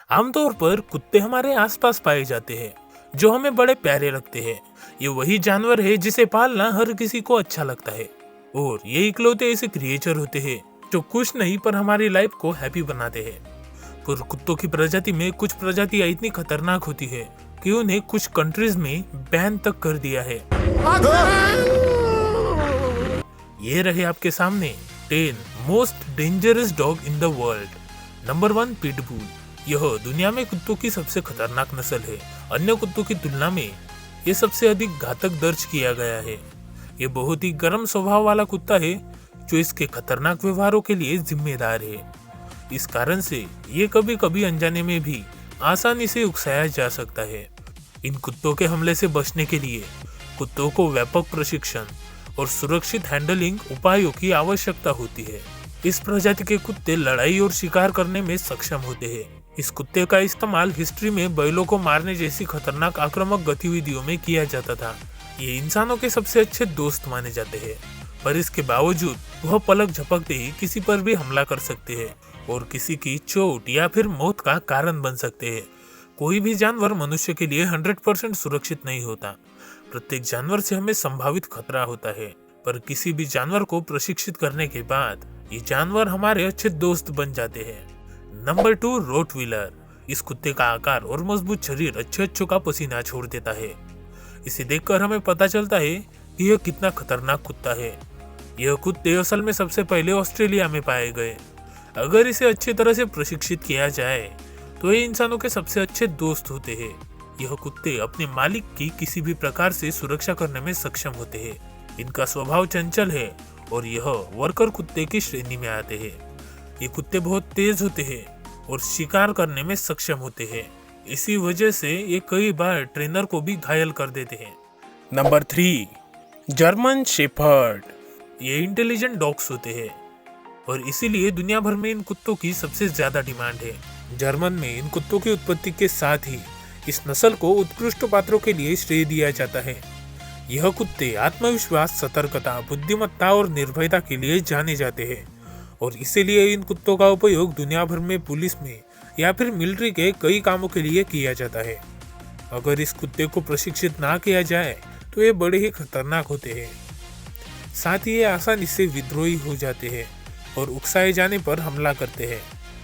आमतौर पर कुत्ते हमारे आसपास पाए जाते हैं, जो हमें बड़े प्यारे लगते हैं। ये वही जानवर है जिसे पालना हर किसी को अच्छा लगता है, और ये इकलौते ऐसे क्रिएचर होते हैं जो कुछ नहीं पर हमारी लाइफ को हैप्पी बनाते हैं। पर कुत्तों की प्रजाति में कुछ प्रजातियां इतनी खतरनाक होती है कि उन्हें कुछ कंट्रीज में बैन तक कर दिया है। ये रहे आपके सामने 10 most dangerous dog in the world. Number 1 pitbull. यह दुनिया में कुत्तों की सबसे खतरनाक नस्ल है। अन्य कुत्तों की तुलना में ये सबसे अधिक घातक दर्ज किया गया है। ये बहुत ही गर्म स्वभाव वाला कुत्ता है जो इसके खतरनाक व्यवहारों के लिए जिम्मेदार है। इस कारण से ये कभी कभी अनजाने में भी आसानी से उकसाया जा सकता है। इन कुत्तों के हमले से बचने के लिए कुत्तों को व्यापक प्रशिक्षण और सुरक्षित हैंडलिंग उपायों की आवश्यकता होती है। इस प्रजाति के कुत्ते लड़ाई और शिकार करने में सक्षम होते हैं। इस कुत्ते का इस्तेमाल हिस्ट्री में बैलों को मारने जैसी खतरनाक आक्रामक गतिविधियों में किया जाता था। ये इंसानों के सबसे अच्छे दोस्त माने जाते हैं, पर इसके बावजूद वह पलक झपकते ही किसी पर भी हमला कर सकते हैं और किसी की चोट या फिर मौत का कारण बन सकते हैं। कोई भी जानवर मनुष्य के लिए 100% सुरक्षित नहीं होता। प्रत्येक जानवर से हमें संभावित खतरा होता है, पर किसी भी जानवर को प्रशिक्षित करने के बाद ये जानवर हमारे अच्छे दोस्त बन जाते हैं। Number 2 Rottweiler. इस कुत्ते का आकार और मजबूत शरीर अच्छे का पसीना छोड़ देता है। इसे देखकर हमें पता चलता है कि यह कितना खतरनाक कुत्ता है। यह कुत्ते असल में सबसे पहले ऑस्ट्रेलिया में पाए गए। अगर इसे अच्छी तरह से प्रशिक्षित किया जाए तो ये इंसानों के सबसे अच्छे दोस्त होते हैं। यह कुत्ते अपने मालिक की किसी भी प्रकार से सुरक्षा करने में सक्षम होते हैं। इनका स्वभाव चंचल है और यह वर्कर कुत्ते की श्रेणी में आते हैं। ये कुत्ते बहुत तेज होते हैं और शिकार करने में सक्षम होते हैं। इसी वजह से ये कई बार ट्रेनर को भी घायल कर देते हैं। Number 3 German shepherd. ये इंटेलिजेंट डॉग्स होते हैं और इसीलिए दुनिया भर में इन कुत्तों की सबसे ज्यादा डिमांड है। जर्मन में इन कुत्तों की उत्पत्ति के साथ ही इस नस्ल को उत्कृष्ट पात्रों के लिए श्रेय दिया जाता है। यह कुत्ते आत्मविश्वास, सतर्कता, बुद्धिमत्ता और निर्भयता के लिए जाने जाते हैं और इसीलिए इन कुत्तों का उपयोग दुनिया भर में पुलिस में या फिर मिलिट्री के कई कामों के लिए किया जाता है। अगर इस कुत्ते को प्रशिक्षित ना किया जाए तो ये बड़े ही खतरनाक होते हैं। साथ ही ये आसानी से विद्रोही हो जाते हैं और उकसाए जाने पर हमला करते हैं।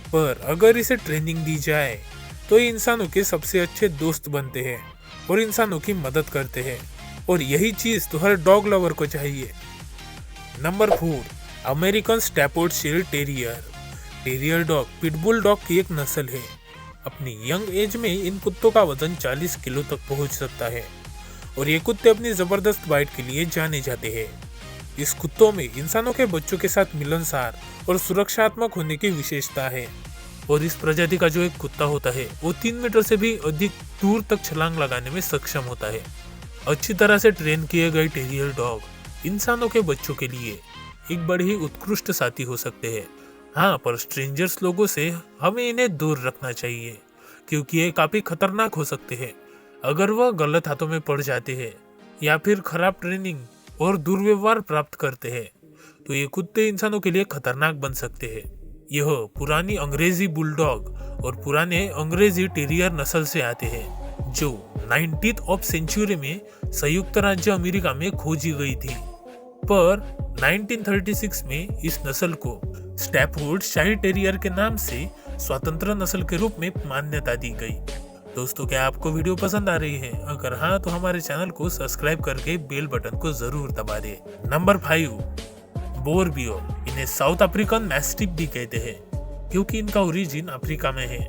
पर अगर इसे ट्रेनिंग दी जाए तो ये इंसानों के सबसे अच्छे दोस्त बनते हैं और इंसानों की मदद करते हैं, और यही चीज तो हर डॉग लवर को चाहिए। Number 4 American Staffordshire terrier. Terrier dog pitbull dog की एक नस्ल है। अपनी यंग एज में इन कुत्तों का वजन 40 किलो तक पहुंच सकता है और ये कुत्ते अपनी जबरदस्त बाइट के लिए जाने जाते हैं। इस कुत्तों में इंसानों के बच्चों के साथ मिलनसार और सुरक्षात्मक होने की विशेषता है, और इस प्रजाति का जो एक कुत्ता होता है वो 3 मीटर से भी अधिक दूर तक छलांग लगाने में सक्षम होता है। अच्छी तरह से ट्रेन किए गए टेरियर डॉग इंसानों के बच्चों के लिए एक बड़े ही उत्कृष्ट साथी हो सकते हैं। हाँ, पर स्ट्रेंजर्स लोगों से हमें इन्हें दूर रखना चाहिए क्योंकि ये काफी खतरनाक हो सकते हैं। अगर वह गलत हाथों में पड़ जाते हैं या फिर खराब ट्रेनिंग और दुर्व्यवहार प्राप्त करते हैं तो ये कुत्ते इंसानों के लिए खतरनाक बन सकते हैं। यह पुरानी अंग्रेजी बुलडॉग और पुराने अंग्रेजी टेरियर नस्ल से आते हैं जो 19th सेंचुरी में संयुक्त राज्य अमेरिका में खोजी गई थी, पर 1936 में इस नस्ल को स्टैफोर्डशायर टेरियर के नाम से स्वतंत्र नस्ल के रूप में मान्यता दी गई। दोस्तों, क्या आपको वीडियो पसंद आ रही है? अगर हाँ तो हमारे चैनल को सब्सक्राइब करके बेल बटन को जरूर दबा दें। नंबर 5 बोरबियो। इन्हें साउथ अफ्रीकन मैस्टिफ भी कहते हैं क्योंकि इनका ओरिजिन अफ्रीका में है।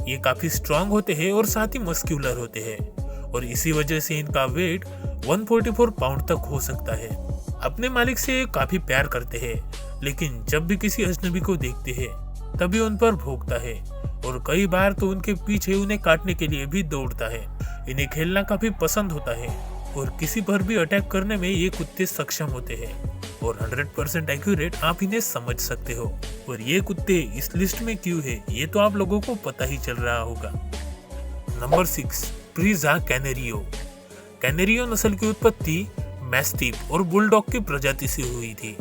ये काफी स्ट्रांग होते हैं और साथ ही मस्क्यूलर होते हैं और इसी वजह से इनका वेट 144 पाउंड तक हो सकता है। अपने मालिक से ये काफी प्यार करते हैं, लेकिन जब भी किसी अजनबी को देखते हैं तभी उन पर भौंकता है और कई बार तो उनके पीछे उन्हें काटने के लिए भी दौड़ता है। इन्हें खेलना काफी पसंद होता है और किसी पर भी अटैक करने में ये कुत्ते सक्षम होते हैं और 100% एक्यूरेट आप इन्हें समझ सकते हो। और ये कुत्ते इस लिस्ट में क्यों है ये तो आप लोगों को पता ही चल रहा होगा। नंबर 6 प्रीजा कैनेरियो। कैनेरियो नस्ल की उत्पत्ति मैस्टिफ और बुलडॉग की प्रजाति से हुई थी।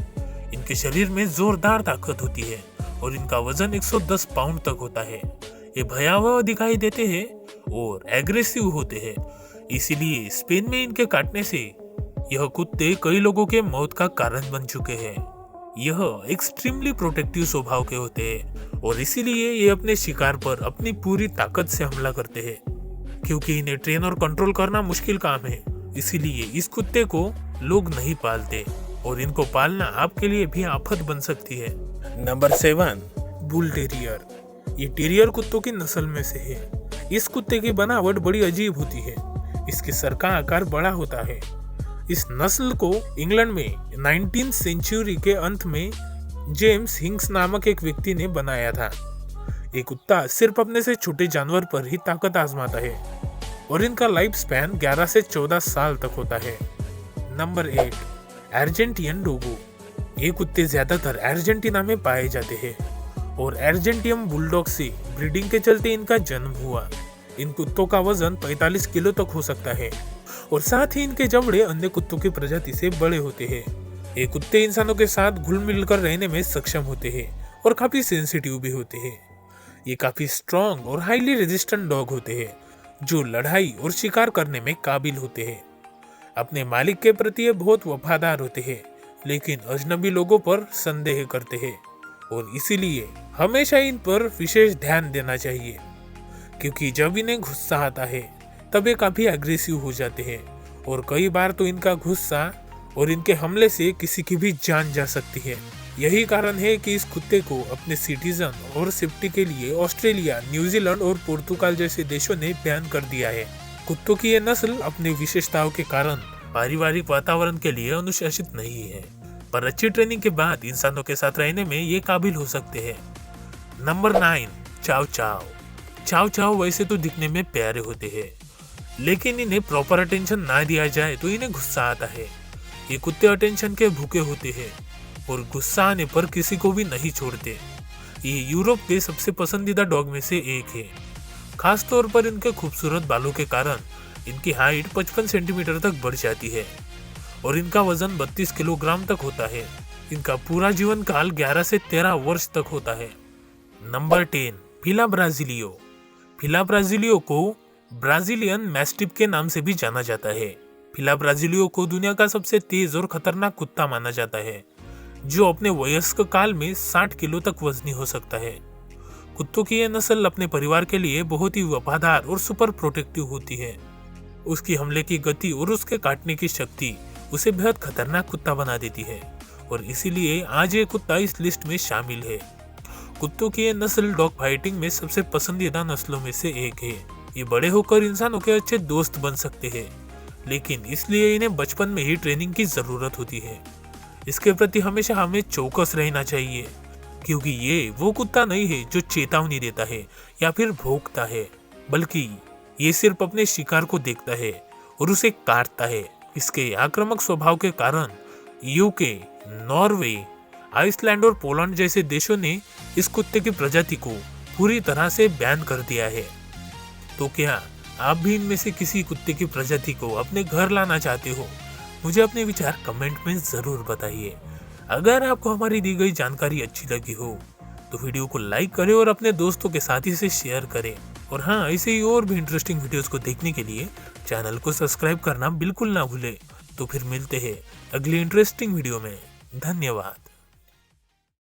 इनके शरीर में जोरदार ताकत होती है और इनका वजन 110 पाउंड तक होता है। ये भयावह दिखाई देते हैं और एग्रेसिव होते हैं। इसीलिए स्पेन में इनके काटने से यह कुत्ते कई लोगों के मौत का कारण बन चुके हैं। यह एक्सट्रीमली प्रोटेक्टिव स्वभाव के होते हैं और इसीलिए ये अपने शिकार पर अपनी पूरी ताकत से हमला करते हैं। क्योंकि इन्हें ट्रेन और कंट्रोल करना मुश्किल काम है, इसीलिए इस कुत्ते को लोग नहीं पालते और इनको पालना आपके लिए भी आफत बन सकती है। Number 7, bull terrier. ये टेरियर कुत्तों की नस्ल में से है। इस कुत्ते की बनावट बड़ी अजीब होती है। इसके सर का आकार बड़ा होता है। इस नस्ल को इंग्लैंड में 19वीं सेंचुरी के अंत में जेम्स हिंक्स नामक एक व्यक्ति ने बनाया था। ये कुत्ता सिर्फ अपने से छोटे जानवर पर ही ताकत आजमाता है और इनका लाइफ स्पैन 11 से 14 साल तक होता है। नंबर 8, अर्जेंटियन डोगो। ये कुत्ते ज्यादातर अर्जेंटीना में पाए जाते हैं और अर्जेंटियन बुलडॉग से ब्रीडिंग के चलते इनका जन्म हुआ। इन कुत्तों का वजन 45 किलो तक हो सकता है और साथ ही इनके जबड़े अन्य कुत्तों की प्रजाति से बड़े होते हैं। ये कुत्ते इंसानों के साथ घुल मिल कर रहने में सक्षम होते हैं और काफी सेंसिटिव भी होते हैं। ये काफी स्ट्रॉन्ग और हाईली रेजिस्टेंट डॉग होते हैं जो लड़ाई और शिकार करने में काबिल होते हैं। अपने मालिक के प्रति ये बहुत वफादार होते हैं, लेकिन अजनबी लोगों पर संदेह करते हैं और इसीलिए हमेशा इन पर विशेष ध्यान देना चाहिए। क्योंकि जब इन्हें गुस्सा आता है तब ये काफी एग्रेसिव हो जाते हैं और कई बार तो इनका गुस्सा और इनके हमले से किसी की भी जान जा सकती है। यही कारण है कि इस कुत्ते को अपने सिटीजन और सेफ्टी के लिए ऑस्ट्रेलिया, न्यूजीलैंड और पुर्तगाल जैसे देशों ने बैन कर दिया है। कुत्तों की ये नस्ल अपनी विशेषताओं के कारण पारिवारिक वातावरण के लिए अनुशासित नहीं है, पर अच्छी ट्रेनिंग के बाद इंसानों के साथ रहने में ये काबिल हो सकते हैं। नंबर 9, चाव चाव। चाव चाव वैसे तो दिखने में प्यारे होते हैं, लेकिन इन्हें प्रॉपर अटेंशन ना दिया जाए तो इन्हें गुस्सा आता है। ये कुत्ते अटेंशन के भूखे होते हैं और गुस्सा आने पर किसी को भी नहीं छोड़ते। ये यूरोप के सबसे पसंदीदा डॉग में से एक है। खास तौर पर इनके खूबसूरत बालों के कारण इनकी हाइट 55 सेंटीमीटर तक बढ़ जाती है और इनका वजन 32 किलोग्राम तक होता है। इनका पूरा जीवन काल 11 से 13 वर्ष तक होता है। नंबर 10, फिला ब्राजीलियो। फिला ब्राजीलियो को ब्राजीलियन मैस्टिफ के नाम से भी जाना जाता है। फिला ब्राजीलियो को दुनिया का सबसे तेज और खतरनाक कुत्ता माना जाता है, जो अपने वयस्क काल में 60 किलो तक वजनी हो सकता है। कुत्तों की यह नस्ल अपने परिवार के लिए बहुत ही वफादार और सुपर प्रोटेक्टिव होती है। उसकी हमले की गति और उसके काटने की शक्ति उसे बेहद खतरनाक कुत्ता बना देती है और इसीलिए आज ये कुत्ता इस लिस्ट में शामिल है। कुत्तों की यह नस्ल डॉग फाइटिंग में सबसे पसंदीदा नस्लों में से एक है। ये बड़े होकर इंसानों के अच्छे दोस्त बन सकते हैं, लेकिन इसलिए इन्हें बचपन में ही ट्रेनिंग की जरूरत होती है। इसके प्रति हमेशा हमें चौकस रहना चाहिए, क्योंकि ये वो कुत्ता नहीं है जो चेतावनी देता है या फिर भौंकता है, बल्कि ये सिर्फ अपने शिकार को देखता है और उसे काटता है। इसके आक्रामक स्वभाव के कारण यूके, नॉर्वे, आइसलैंड और पोलैंड जैसे देशों ने इस कुत्ते की प्रजाति को पूरी तरह से बैन कर दिया है। तो क्या आप भी इनमें से किसी कुत्ते की प्रजाति को अपने घर लाना चाहते हो? मुझे अपने विचार कमेंट में जरूर बताइए। अगर आपको हमारी दी गई जानकारी अच्छी लगी हो तो वीडियो को लाइक करें और अपने दोस्तों के साथ इसे शेयर करें। और हाँ, ऐसे ही और भी इंटरेस्टिंग वीडियोस को देखने के लिए चैनल को सब्सक्राइब करना बिल्कुल ना भूले। तो फिर मिलते हैं अगली इंटरेस्टिंग वीडियो में। धन्यवाद।